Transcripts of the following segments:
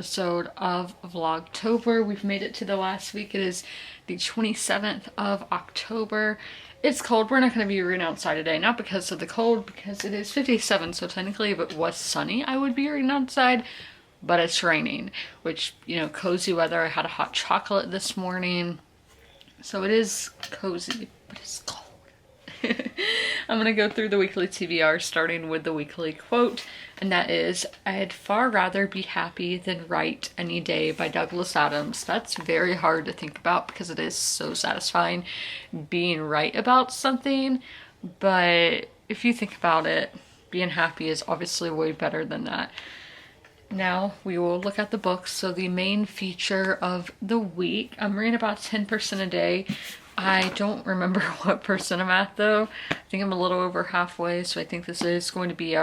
episode of Vlogtober. We've made it to the last week. It is the 27th of October. It's cold. We're not going to be reading outside today, not because of the cold, because it is 57, so technically if it was sunny I would be reading outside, but it's raining, which, you know, cozy weather. I had a hot chocolate this morning, so it is cozy, but it's cold. I'm going to go through the weekly TBR, starting with the weekly quote, and that is, "I'd far rather be happy than right any day" by Douglas Adams. That's very hard to think about because it is so satisfying being right about something, but if you think about it, being happy is obviously way better than that. Now we will look at the books. So the main feature of the week, I'm reading about 10% a day. I don't remember what percent I'm at though. I think I'm a little over halfway, so I think this is going to be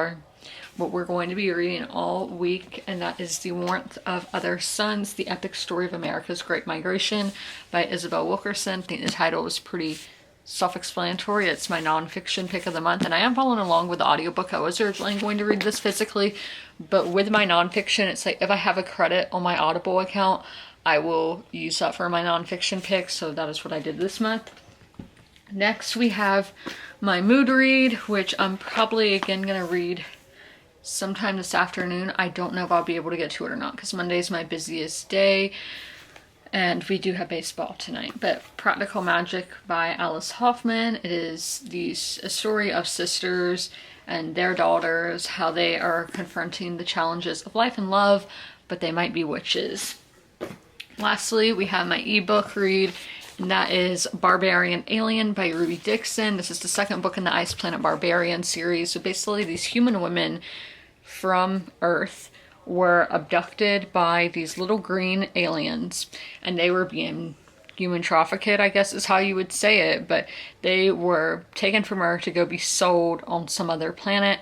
what we're going to be reading all week, and that is The Warmth of Other Suns, The Epic Story of America's Great Migration by Isabel Wilkerson. I think the title is pretty self-explanatory. It's my nonfiction pick of the month, and I am following along with the audiobook. I was originally going to read this physically, but with my nonfiction, it's like if I have a credit on my Audible account, I will use that for my nonfiction pick, so that is what I did this month. Next we have my mood read, which I'm probably again gonna read sometime this afternoon. I don't know if I'll be able to get to it or not because Monday's my busiest day and we do have baseball tonight. But Practical Magic by Alice Hoffman. It is a story of sisters and their daughters, how they are confronting the challenges of life and love, but they might be witches. Lastly, we have my ebook read, and that is Barbarian Alien by Ruby Dixon. This is the second book in the Ice Planet Barbarian series. So basically these human women from Earth were abducted by these little green aliens, and they were being human trafficked, I guess is how you would say it, but they were taken from Earth to go be sold on some other planet.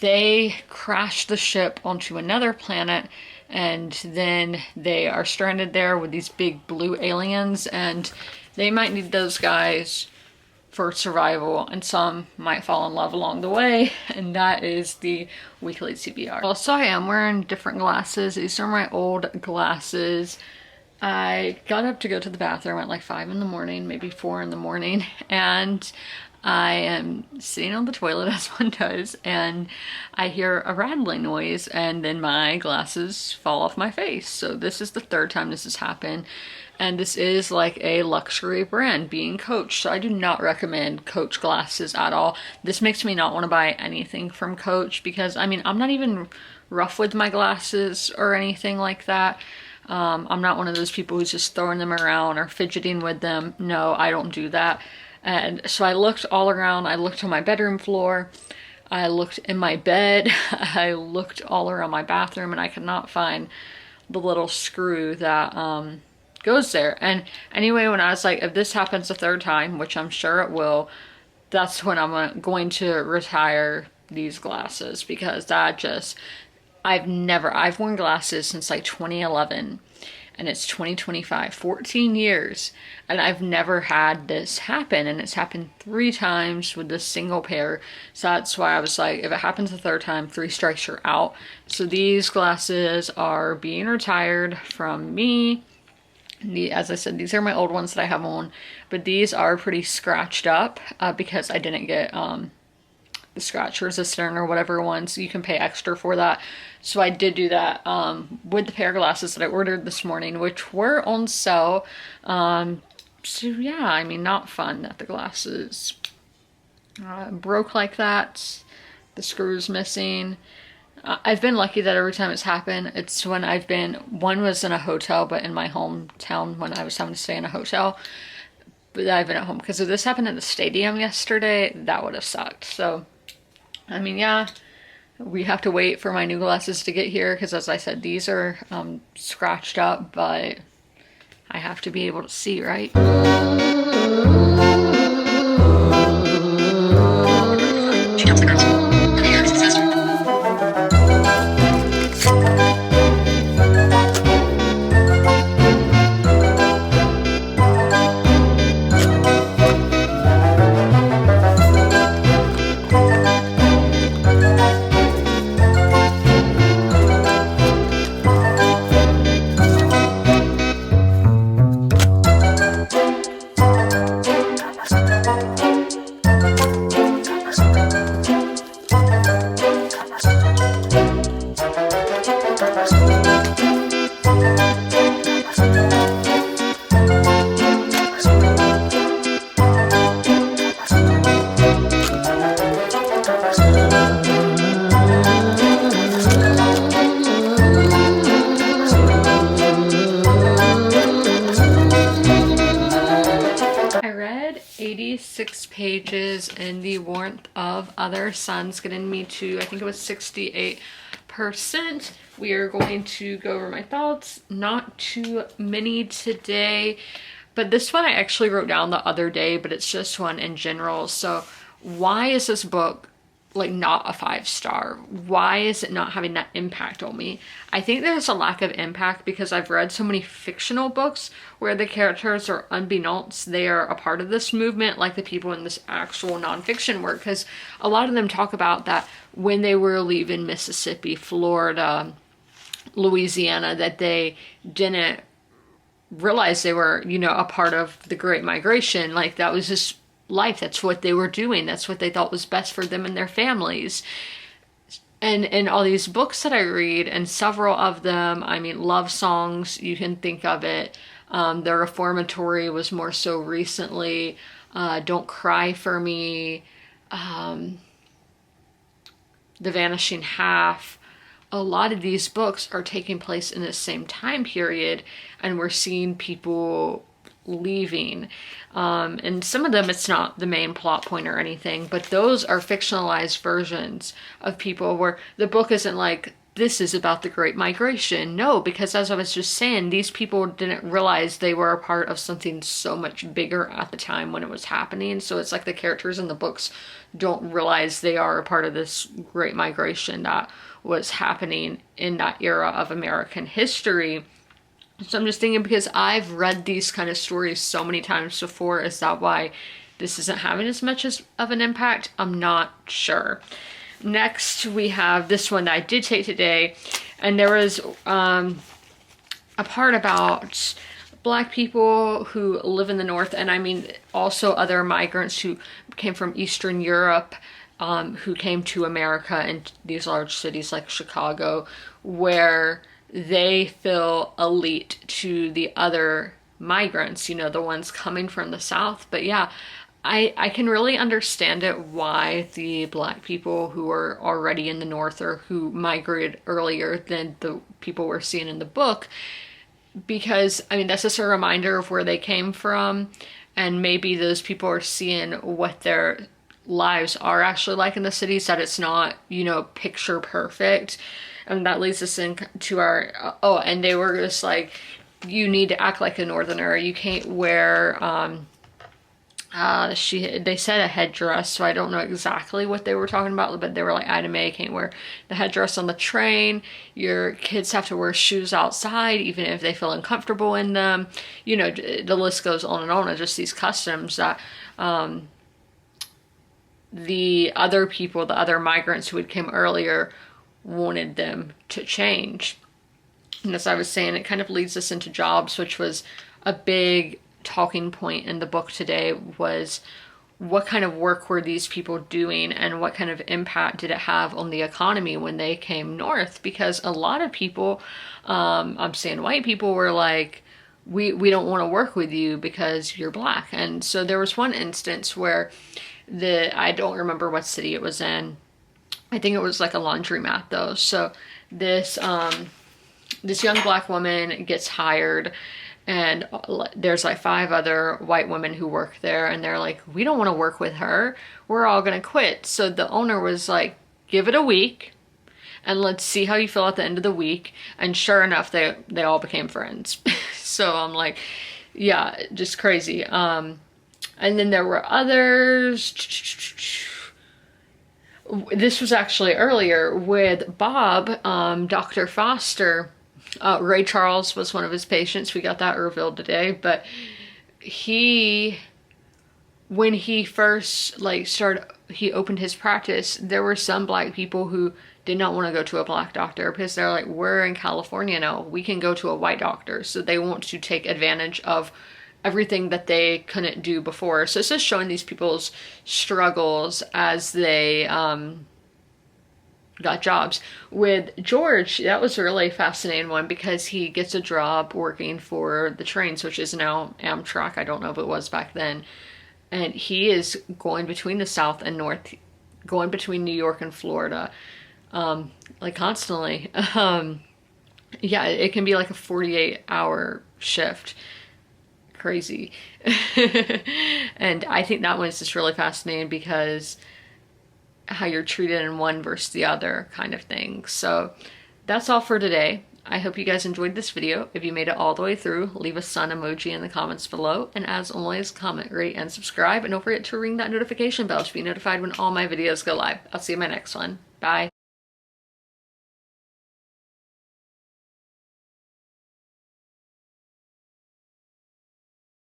They crashed the ship onto another planet, and then they are stranded there with these big blue aliens, and they might need those guys for survival, and some might fall in love along the way, and that is the weekly TBR. Also, I am wearing different glasses. These are my old glasses. I got up to go to the bathroom at like 5 in the morning, maybe 4 in the morning, and I am sitting on the toilet as one does, and I hear a rattling noise, and then my glasses fall off my face. So this is the third time this has happened, and this is like a luxury brand being Coach, so I do not recommend Coach glasses at all. This makes me not want to buy anything from Coach because, I mean, I'm not even rough with my glasses or anything like that. I'm not one of those people who's just throwing them around or fidgeting with them. No, I don't do that. And so I looked all around. I looked on my bedroom floor, I looked in my bed, I looked all around my bathroom, and I could not find the little screw that goes there. And anyway, when I was like, if this happens a third time, which I'm sure it will, that's when I'm going to retire these glasses, because that just, I've worn glasses since like 2011. And it's 2025, 14 years, and I've never had this happen, and it's happened 3 times with this single pair. So that's why I was like, if it happens a third time, 3 strikes, you're out. So these glasses are being retired from me. As I said, these are my old ones that I have on, but these are pretty scratched up because I didn't get the scratch resistant or whatever ones. You can pay extra for that. So I did do that with the pair of glasses that I ordered this morning, which were on sale. So yeah, I mean, not fun that the glasses broke like that. The screws missing. I've been lucky that every time it's happened, it's when one was in a hotel, but in my hometown when I was having to stay in a hotel. But I've been at home, because if this happened at the stadium yesterday, that would have sucked. So, I mean, yeah, we have to wait for my new glasses to get here, because as I said, these are scratched up, but I have to be able to see, right? 46 pages in the warmth of other suns, getting me to, I think it was 68%. We are going to go over my thoughts. Not too many today, but this one I actually wrote down the other day, but it's just one in general. So why is this book like not a 5-star? Why is it not having that impact on me? I think there's a lack of impact because I've read so many fictional books where the characters are unbeknownst they are a part of this movement, like the people in this actual nonfiction work, because a lot of them talk about that when they were leaving Mississippi, Florida, Louisiana, that they didn't realize they were, you know, a part of the Great Migration. Like that was just life. That's what they were doing. That's what they thought was best for them and their families. And in all these books that I read, and several of them, I mean, love songs, you can think of it. The Reformatory was more so recently. Don't Cry for Me. The Vanishing Half. A lot of these books are taking place in the same time period, and we're seeing people leaving. And some of them, it's not the main plot point or anything, but those are fictionalized versions of people where the book isn't like, this is about the Great Migration. No, because as I was just saying, these people didn't realize they were a part of something so much bigger at the time when it was happening. So it's like the characters in the books don't realize they are a part of this Great Migration that was happening in that era of American history. So I'm just thinking, because I've read these kind of stories so many times before, is that why this isn't having as much of an impact? I'm not sure. Next, we have this one that I did take today, and there was a part about Black people who live in the North, and I mean also other migrants who came from Eastern Europe, who came to America in these large cities like Chicago, where they feel elite to the other migrants, you know, the ones coming from the South. But yeah, I can really understand it why the Black people who are already in the North or who migrated earlier than the people we're seeing in the book, because I mean, that's just a reminder of where they came from, and maybe those people are seeing what their lives are actually like in the cities, that it's not, you know, picture perfect. And that leads us into our, and they were just like, you need to act like a Northerner. You can't wear, they said a headdress, so I don't know exactly what they were talking about, but they were like, Ida Mae can't wear the headdress on the train. Your kids have to wear shoes outside, even if they feel uncomfortable in them. You know, the list goes on and on of just these customs that, the other people, the other migrants who had come earlier, wanted them to change. And as I was saying, it kind of leads us into jobs, which was a big talking point in the book today, was what kind of work were these people doing and what kind of impact did it have on the economy when they came north? Because a lot of people, I'm saying white people, were like, we don't want to work with you because you're Black. And so there was one instance where I don't remember what city it was in. I think it was like a laundromat though. So this young Black woman gets hired, and there's like 5 other white women who work there, and they're like, we don't want to work with her. We're all gonna quit. So the owner was like, give it a week and let's see how you feel at the end of the week. And sure enough, they all became friends. So I'm like, yeah, just crazy. And then there were others. This was actually earlier with Bob, Dr. Foster. Ray Charles was one of his patients. We got that revealed today. But when he first he opened his practice, there were some Black people who did not want to go to a Black doctor because they're like, we're in California now, we can go to a white doctor. So they want to take advantage of everything that they couldn't do before. So it's just showing these people's struggles as they got jobs. With George, that was a really fascinating one because he gets a job working for the trains, which is now Amtrak. I don't know if it was back then. And he is going between the South and North, going between New York and Florida, like constantly. Yeah, it can be like a 48-hour shift. crazy. And I think that one's just really fascinating because how you're treated in one versus the other kind of thing. So that's all for today. I hope you guys enjoyed this video. If you made it all the way through, leave a sun emoji in the comments below. And as always, comment, rate, and subscribe. And don't forget to ring that notification bell to be notified when all my videos go live. I'll see you in my next one. Bye.